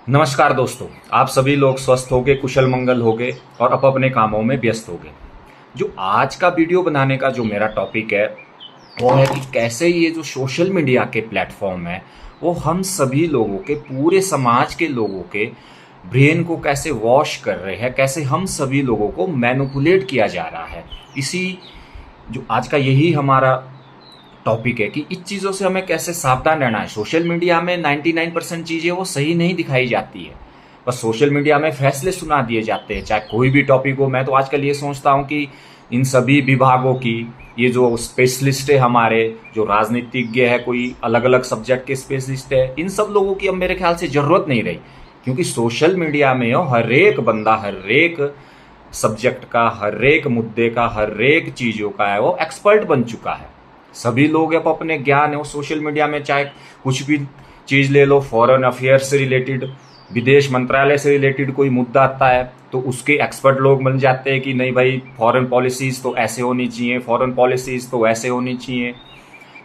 नमस्कार दोस्तों। आप सभी लोग स्वस्थ होगे, कुशल मंगल होगे और अपने कामों में व्यस्त होगे। जो आज का वीडियो बनाने का जो मेरा टॉपिक है वो है कि कैसे ये जो सोशल मीडिया के प्लेटफॉर्म है वो हम सभी लोगों के, पूरे समाज के लोगों के ब्रेन को कैसे वॉश कर रहे हैं, कैसे हम सभी लोगों को मैनिपुलेट किया जा रहा है। इसी जो आज का यही हमारा टॉपिक है कि इस चीज़ों से हमें कैसे सावधान रहना है। सोशल मीडिया में 99% चीज़ें वो सही नहीं दिखाई जाती है, बस सोशल मीडिया में फैसले सुना दिए जाते हैं, चाहे कोई भी टॉपिक हो। मैं तो आजकल ये सोचता हूँ कि इन सभी विभागों की, ये जो स्पेशलिस्ट है हमारे, जो राजनीतिज्ञ है, कोई अलग अलग सब्जेक्ट के स्पेशलिस्ट है, इन सब लोगों की अब मेरे ख्याल से ज़रूरत नहीं रही। क्योंकि सोशल मीडिया में हो हर एक बंदा, हर एक सब्जेक्ट का, हर एक मुद्दे का, हर एक चीज़ों का है वो एक्सपर्ट बन चुका है। सभी लोग अब अपने ज्ञान है वो सोशल मीडिया में, चाहे कुछ भी चीज़ ले लो, फॉरेन अफेयर्स से रिलेटेड, विदेश मंत्रालय से रिलेटेड कोई मुद्दा आता है तो उसके एक्सपर्ट लोग बन जाते हैं कि नहीं भाई, फॉरेन पॉलिसीज़ तो ऐसे होनी चाहिए, फॉरेन पॉलिसीज़ तो ऐसे होनी चाहिए।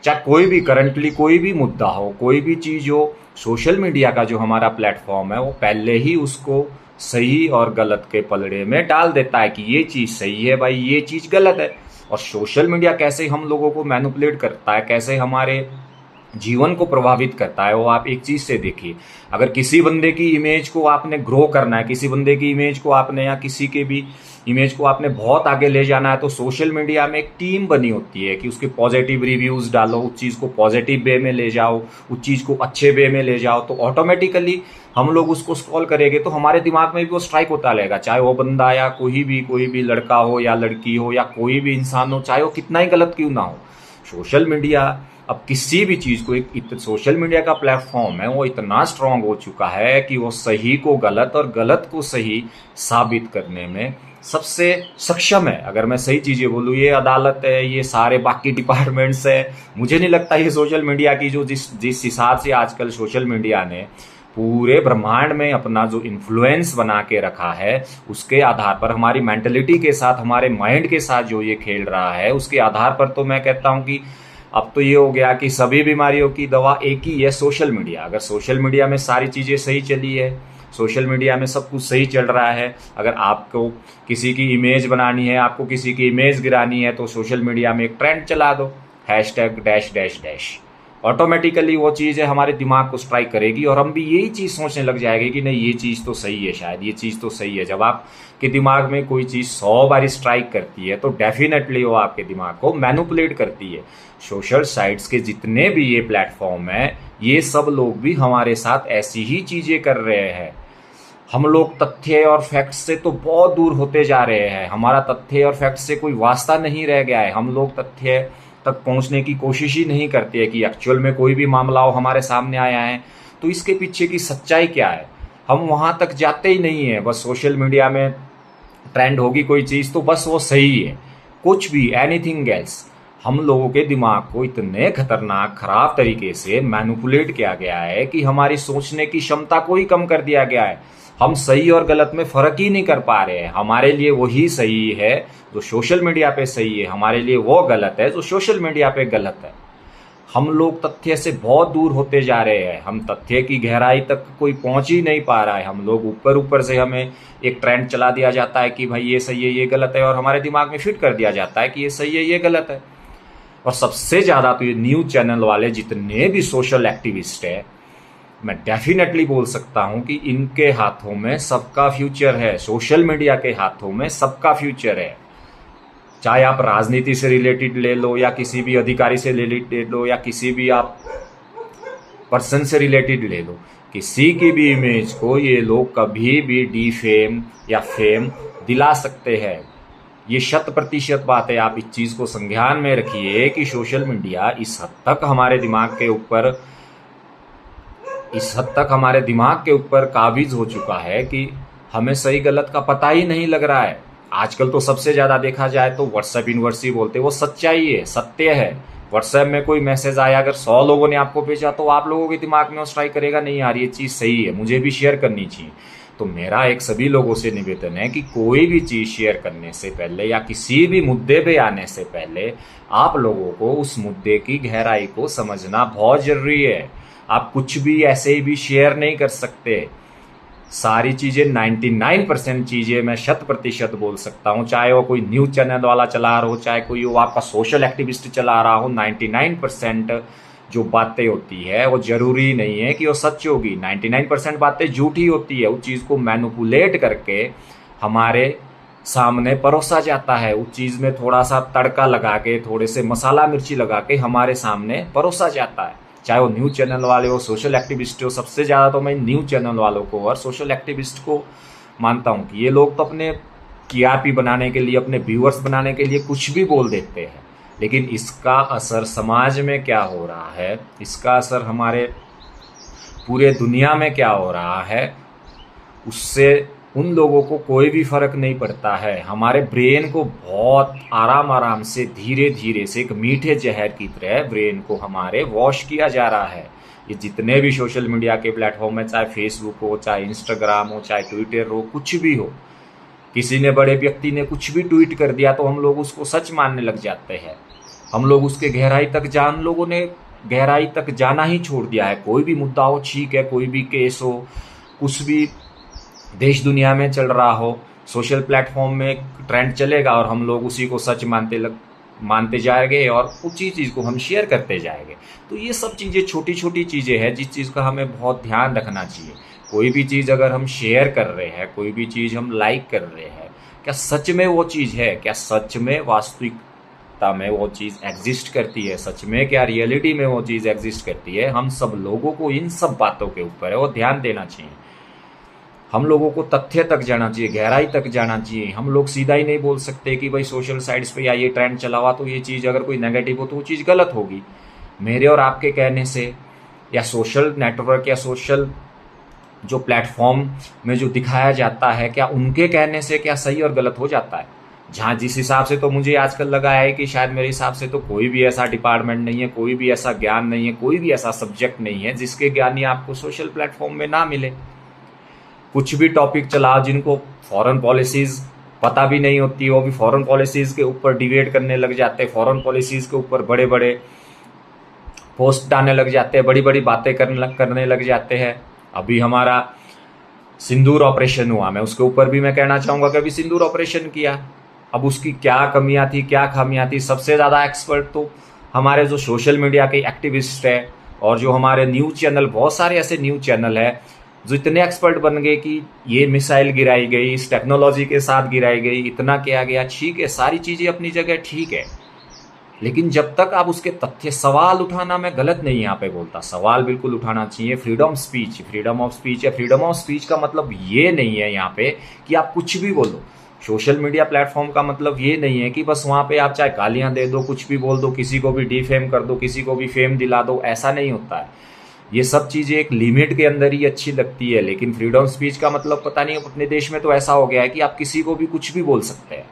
चाहे कोई भी करंटली कोई भी मुद्दा हो, कोई भी चीज़ हो, सोशल मीडिया का जो हमारा प्लेटफॉर्म है वो पहले ही उसको सही और गलत के पलड़े में डाल देता है कि ये चीज़ सही है भाई, ये चीज़ गलत है। और सोशल मीडिया कैसे हम लोगों को मैनिपुलेट करता है, कैसे हमारे जीवन को प्रभावित करता है, वो आप एक चीज़ से देखिए। अगर किसी बंदे की इमेज को आपने ग्रो करना है, किसी बंदे की इमेज को आपने, या किसी के भी इमेज को आपने बहुत आगे ले जाना है, तो सोशल मीडिया में एक टीम बनी होती है कि उसके पॉजिटिव रिव्यूज़ डालो, उस चीज़ को पॉजिटिव वे में ले जाओ, उस चीज़ को अच्छे वे में ले जाओ, तो ऑटोमेटिकली हम लोग उसको स्क्रॉल करेंगे तो हमारे दिमाग में भी वो स्ट्राइक होता रहेगा। चाहे वो बंदा या कोई भी लड़का हो या लड़की हो या कोई भी इंसान हो, चाहे वो कितना ही गलत क्यों ना हो, सोशल मीडिया अब किसी भी चीज़ को, एक सोशल मीडिया का प्लेटफॉर्म है वो इतना स्ट्रांग हो चुका है कि वो सही को गलत और गलत को सही साबित करने में सबसे सक्षम है। अगर मैं सही चीज़ें बोलूँ, ये अदालत है, ये सारे बाकी डिपार्टमेंट्स है, मुझे नहीं लगता ये सोशल मीडिया की जो जिस जिस हिसाब से आजकल सोशल मीडिया ने पूरे ब्रह्मांड में अपना जो इन्फ्लुएंस बना के रखा है, उसके आधार पर, हमारी मेंटलिटी के साथ, हमारे माइंड के साथ जो ये खेल रहा है, उसके आधार पर तो मैं कहता हूँ कि अब तो ये हो गया कि सभी बीमारियों की दवा एक ही है, सोशल मीडिया। अगर सोशल मीडिया में सारी चीज़ें सही चली है, सोशल मीडिया में सब कुछ सही चल रहा है, अगर आपको किसी की इमेज बनानी है, आपको किसी की इमेज गिरानी है, तो सोशल मीडिया में एक ट्रेंड चला दो, hashtag dash dash dash, automatically वो चीज़ है हमारे दिमाग को स्ट्राइक करेगी और हम भी यही चीज़ सोचने लग जाएंगे कि नहीं, ये चीज़ तो सही है, शायद ये चीज़ तो सही है। जब आपके दिमाग में कोई चीज़ 100 बार स्ट्राइक करती है तो डेफिनेटली वो आपके दिमाग को मैनिपुलेट करती है। सोशल साइट्स के जितने भी ये प्लेटफॉर्म हैं, ये सब लोग भी हमारे साथ ऐसी ही चीज़ें कर रहे हैं। हम लोग तथ्य और फैक्ट से तो बहुत दूर होते जा रहे हैं, हमारा तथ्य और फैक्ट से कोई वास्ता नहीं रह गया है। हम लोग तथ्य तक पहुंचने की कोशिश ही नहीं करते हैं कि एक्चुअल में कोई भी मामला हो हमारे सामने आया है तो इसके पीछे की सच्चाई क्या है, हम वहां तक जाते ही नहीं है। बस सोशल मीडिया में ट्रेंड होगी कोई चीज़ तो बस वो सही है, कुछ भी एनीथिंग एल्स। हम लोगों के दिमाग को इतने खतरनाक, खराब तरीके से मैनिपुलेट किया गया है कि हमारी सोचने की क्षमता को ही कम कर दिया गया है। हम सही और गलत में फ़र्क ही नहीं कर पा रहे हैं। हमारे लिए वही सही है जो सोशल मीडिया पे सही है, हमारे लिए वो गलत है जो सोशल मीडिया पे गलत है। हम लोग तथ्य से बहुत दूर होते जा रहे हैं, हम तथ्य की गहराई तक कोई पहुंच ही नहीं पा रहा है। हम लोग ऊपर ऊपर से, हमें एक ट्रेंड चला दिया जाता है कि भाई ये सही है, ये गलत है, और हमारे दिमाग में फिट कर दिया जाता है कि ये सही है, ये गलत है। और सबसे ज़्यादा तो ये न्यूज़ चैनल वाले जितने भी सोशल एक्टिविस्ट है, मैं डेफिनेटली बोल सकता हूं कि इनके हाथों में सबका फ्यूचर है। सोशल मीडिया के हाथों में सबका फ्यूचर है। चाहे आप राजनीति से रिलेटेड ले लो, या किसी भी अधिकारी से रिलेटेड लो, या किसी भी आप पर्सन से रिलेटेड ले लो, किसी की भी इमेज को ये लोग कभी भी डीफेम या फेम दिला सकते हैं। ये 100% बात है। आप इस चीज़ को संज्ञान में रखिए कि सोशल मीडिया इस हद तक हमारे दिमाग के ऊपर काबिज हो चुका है कि हमें सही गलत का पता ही नहीं लग रहा है। आजकल तो सबसे ज़्यादा देखा जाए तो व्हाट्सएप यूनिवर्सिटी बोलते हैं, वो सच्चाई है, सत्य है। व्हाट्सएप में कोई मैसेज आया, अगर 100 लोगों ने आपको भेजा तो आप लोगों के दिमाग में वो स्ट्राइक करेगा, नहीं यार ये चीज़ सही है, मुझे भी शेयर करनी चाहिए। तो मेरा एक सभी लोगों से निवेदन है कि कोई भी चीज़ शेयर करने से पहले या किसी भी मुद्दे पे आने से पहले आप लोगों को उस मुद्दे की गहराई को समझना बहुत ज़रूरी है। आप कुछ भी ऐसे ही भी शेयर नहीं कर सकते। सारी चीज़ें 99% चीज़ें मैं 100% बोल सकता हूँ, चाहे वो कोई न्यूज़ चैनल वाला चला रहा हो, चाहे कोई वो आपका सोशल एक्टिविस्ट चला रहा हो, 99% जो बातें होती है वो ज़रूरी नहीं है कि वो सच होगी। 99% बातें झूठी होती है, उस चीज़ को मैनिपुलेट करके हमारे सामने परोसा जाता है, उस चीज़ में थोड़ा सा तड़का लगा के, थोड़े से मसाला मिर्ची लगा के हमारे सामने परोसा जाता है। चाहे वो न्यूज़ चैनल वाले हो, सोशल एक्टिविस्ट हो, सबसे ज़्यादा तो मैं न्यूज़ चैनल वालों को और सोशल एक्टिविस्ट को मानता हूँ कि ये लोग तो अपने टीआरपी बनाने के लिए, अपने व्यूअर्स बनाने के लिए कुछ भी बोल देते हैं, लेकिन इसका असर समाज में क्या हो रहा है, इसका असर हमारे पूरे दुनिया में क्या हो रहा है, उससे उन लोगों को कोई भी फर्क नहीं पड़ता है। हमारे ब्रेन को बहुत आराम आराम से, धीरे धीरे से, एक मीठे जहर की तरह ब्रेन को हमारे वॉश किया जा रहा है। ये जितने भी सोशल मीडिया के प्लेटफॉर्म है, चाहे फेसबुक हो, चाहे इंस्टाग्राम हो, चाहे ट्विटर हो, कुछ भी हो, किसी ने, बड़े व्यक्ति ने कुछ भी ट्वीट कर दिया तो हम लोग उसको सच मानने लग जाते हैं। हम लोग उसके लोगों ने गहराई तक जाना ही छोड़ दिया है। कोई भी मुद्दा हो, ठीक है, कोई भी केस हो, कुछ भी देश दुनिया में चल रहा हो, सोशल प्लेटफॉर्म में एक ट्रेंड चलेगा और हम लोग उसी को सच मानते जाएंगे और उसी चीज़ को हम शेयर करते जाएंगे। तो ये सब चीज़ें छोटी छोटी चीज़ें हैं जिस चीज़ का हमें बहुत ध्यान रखना चाहिए। कोई भी चीज़ अगर हम शेयर कर रहे हैं, कोई भी चीज़ हम लाइक कर रहे हैं, क्या सच में वो चीज़ है, क्या सच में वास्तविकता में वो चीज़ एग्जिस्ट करती है, सच में क्या रियलिटी में वो चीज़ एग्जिस्ट करती है। हम सब लोगों को इन सब बातों के ऊपर है वो ध्यान देना चाहिए। हम लोगों को तथ्य तक जाना चाहिए, गहराई तक जाना चाहिए। हम लोग सीधा ही नहीं बोल सकते कि भाई सोशल साइट्स पे या ये ट्रेंड चला हुआ तो ये चीज़ अगर कोई नेगेटिव हो तो वो चीज़ गलत होगी। मेरे और आपके कहने से, या सोशल नेटवर्क या सोशल जो प्लेटफॉर्म में जो दिखाया जाता है, क्या उनके कहने से क्या सही और गलत हो जाता है? जहाँ जिस हिसाब से तो मुझे आजकल लगा है कि शायद मेरे हिसाब से तो कोई भी ऐसा डिपार्टमेंट नहीं है, कोई भी ऐसा ज्ञान नहीं है, कोई भी ऐसा सब्जेक्ट नहीं है जिसके ज्ञान ही आपको सोशल प्लेटफॉर्म में ना मिले। कुछ भी टॉपिक चलाओ, जिनको फॉरेन पॉलिसीज़ पता भी नहीं होती, वो भी फॉरेन पॉलिसीज़ के ऊपर डिबेट करने लग जाते हैं, फॉरेन पॉलिसीज़ के ऊपर बड़े बड़े पोस्ट डालने लग जाते हैं, बड़ी बड़ी बातें करने लग जाते हैं। अभी हमारा सिंदूर ऑपरेशन हुआ, मैं उसके ऊपर भी मैं कहना चाहूँगा कि अभी सिंदूर ऑपरेशन किया, अब उसकी क्या कमियां थी, क्या खामियां थी, सबसे ज़्यादा एक्सपर्ट तो हमारे जो सोशल मीडिया के एक्टिविस्ट है और जो हमारे न्यूज़ चैनल, बहुत सारे ऐसे न्यूज़ चैनल है जो इतने एक्सपर्ट बन गए कि ये मिसाइल गिराई गई, इस टेक्नोलॉजी के साथ गिराई गई, इतना किया गया, ठीक है, सारी चीज़ें अपनी जगह ठीक है, लेकिन जब तक आप उसके तथ्य, सवाल उठाना, मैं गलत नहीं यहाँ पे बोलता, सवाल बिल्कुल उठाना चाहिए। फ्रीडम ऑफ स्पीच है। फ्रीडम ऑफ स्पीच का मतलब ये नहीं है यहाँ पे कि आप कुछ भी बोलो। सोशल मीडिया प्लेटफॉर्म का मतलब ये नहीं है कि बस वहाँ पे आप चाहे गालियाँ दे दो, कुछ भी बोल दो, किसी को भी डिफेम कर दो, किसी को भी फेम दिला दो, ऐसा नहीं होता है। ये सब चीज़ें एक लिमिट के अंदर ही अच्छी लगती है, लेकिन फ्रीडम स्पीच का मतलब पता नहीं, अपने देश में तो ऐसा हो गया है कि आप किसी को भी कुछ भी बोल सकते हैं।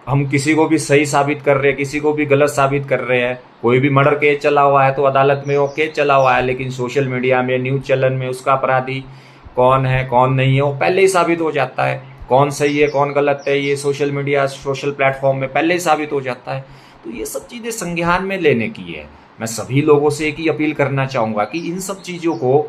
हम किसी को भी सही साबित कर रहे हैं, किसी को भी गलत साबित कर रहे हैं। कोई भी मर्डर केस चला हुआ है तो अदालत में वो केस चला हुआ है, लेकिन सोशल मीडिया में, न्यूज़ चैनल में उसका अपराधी कौन है कौन नहीं है वो पहले ही साबित हो जाता है। कौन सही है कौन गलत है, ये सोशल मीडिया, सोशल प्लेटफॉर्म में पहले ही साबित हो जाता है। तो ये सब चीज़ें संज्ञान में लेने की है। मैं सभी लोगों से एक ही अपील करना चाहूँगा कि इन सब चीज़ों को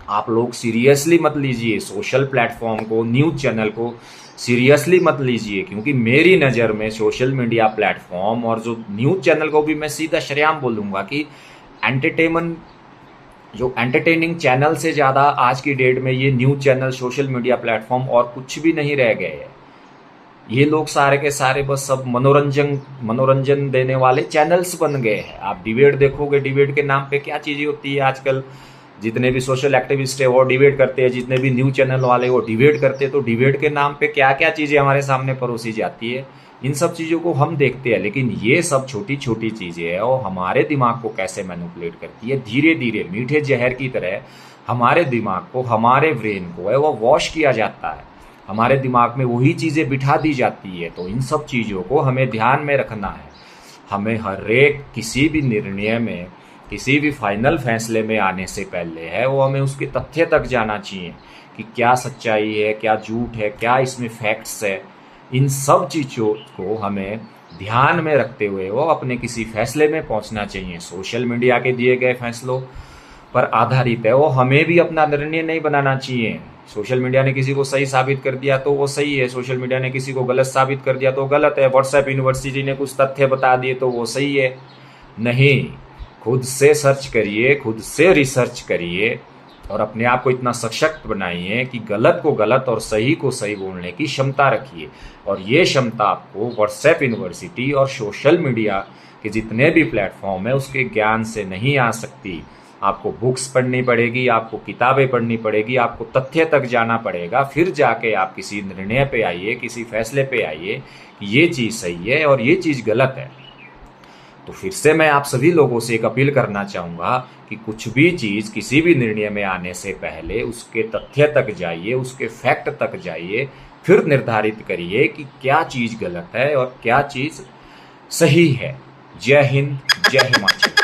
आप लोग सीरियसली मत लीजिए। सोशल प्लेटफॉर्म को, न्यूज़ चैनल को सीरियसली मत लीजिए, क्योंकि मेरी नज़र में सोशल मीडिया प्लेटफॉर्म और जो न्यूज़ चैनल को भी मैं सीधा शरेआम बोलूँगा कि एंटरटेनिंग चैनल से ज़्यादा आज की डेट में ये news channel, social media platform और कुछ भी नहीं रह गए हैं। ये लोग सारे के सारे बस सब मनोरंजन देने वाले चैनल्स बन गए हैं। आप डिबेट देखोगे, डिबेट के नाम पे क्या चीज़ें होती है आजकल। जितने भी सोशल एक्टिविस्ट है वो डिबेट करते हैं, जितने भी न्यूज़ चैनल वाले वो डिबेट करते हैं, तो डिबेट के नाम पे क्या क्या चीज़ें हमारे सामने परोसी जाती है, इन सब चीज़ों को हम देखते हैं। लेकिन ये सब छोटी छोटी चीज़ें हैं और हमारे दिमाग को कैसे मैनिपुलेट करती है, धीरे धीरे मीठे जहर की तरह हमारे दिमाग को, हमारे ब्रेन को है वो वॉश किया जाता है, हमारे दिमाग में वही चीज़ें बिठा दी जाती है। तो इन सब चीज़ों को हमें ध्यान में रखना है। हमें हर एक किसी भी निर्णय में, किसी भी फाइनल फैसले में आने से पहले है वो हमें उसके तथ्य तक जाना चाहिए कि क्या सच्चाई है, क्या झूठ है, क्या इसमें फैक्ट्स है। इन सब चीज़ों को हमें ध्यान में रखते हुए वो अपने किसी फैसले में पहुंचना चाहिए। सोशल मीडिया के दिए गए फैसलों पर आधारित है वो हमें भी अपना निर्णय नहीं बनाना चाहिए। सोशल मीडिया ने किसी को सही साबित कर दिया तो वो सही है, सोशल मीडिया ने किसी को गलत साबित कर दिया तो गलत है, व्हाट्सएप यूनिवर्सिटी ने कुछ तथ्य बता दिए तो वो सही है। नहीं, खुद से सर्च करिए, खुद से रिसर्च करिए और अपने आप को इतना सशक्त बनाइए कि गलत को गलत और सही को सही बोलने की क्षमता रखिए। और ये क्षमता आपको व्हाट्सएप यूनिवर्सिटी और सोशल मीडिया के जितने भी प्लेटफॉर्म है उसके ज्ञान से नहीं आ सकती। आपको बुक्स पढ़नी पड़ेगी, आपको किताबें पढ़नी पड़ेगी, आपको तथ्य तक जाना पड़ेगा, फिर जाके आप किसी निर्णय पे आइए, किसी फैसले पे आइए कि ये चीज़ सही है और ये चीज़ गलत है। तो फिर से मैं आप सभी लोगों से एक अपील करना चाहूँगा कि कुछ भी चीज़ किसी भी निर्णय में आने से पहले उसके तथ्य तक जाइए, उसके फैक्ट तक जाइए, फिर निर्धारित करिए कि क्या चीज़ गलत है और क्या चीज़ सही है। जय हिंद, जय हिमाचल।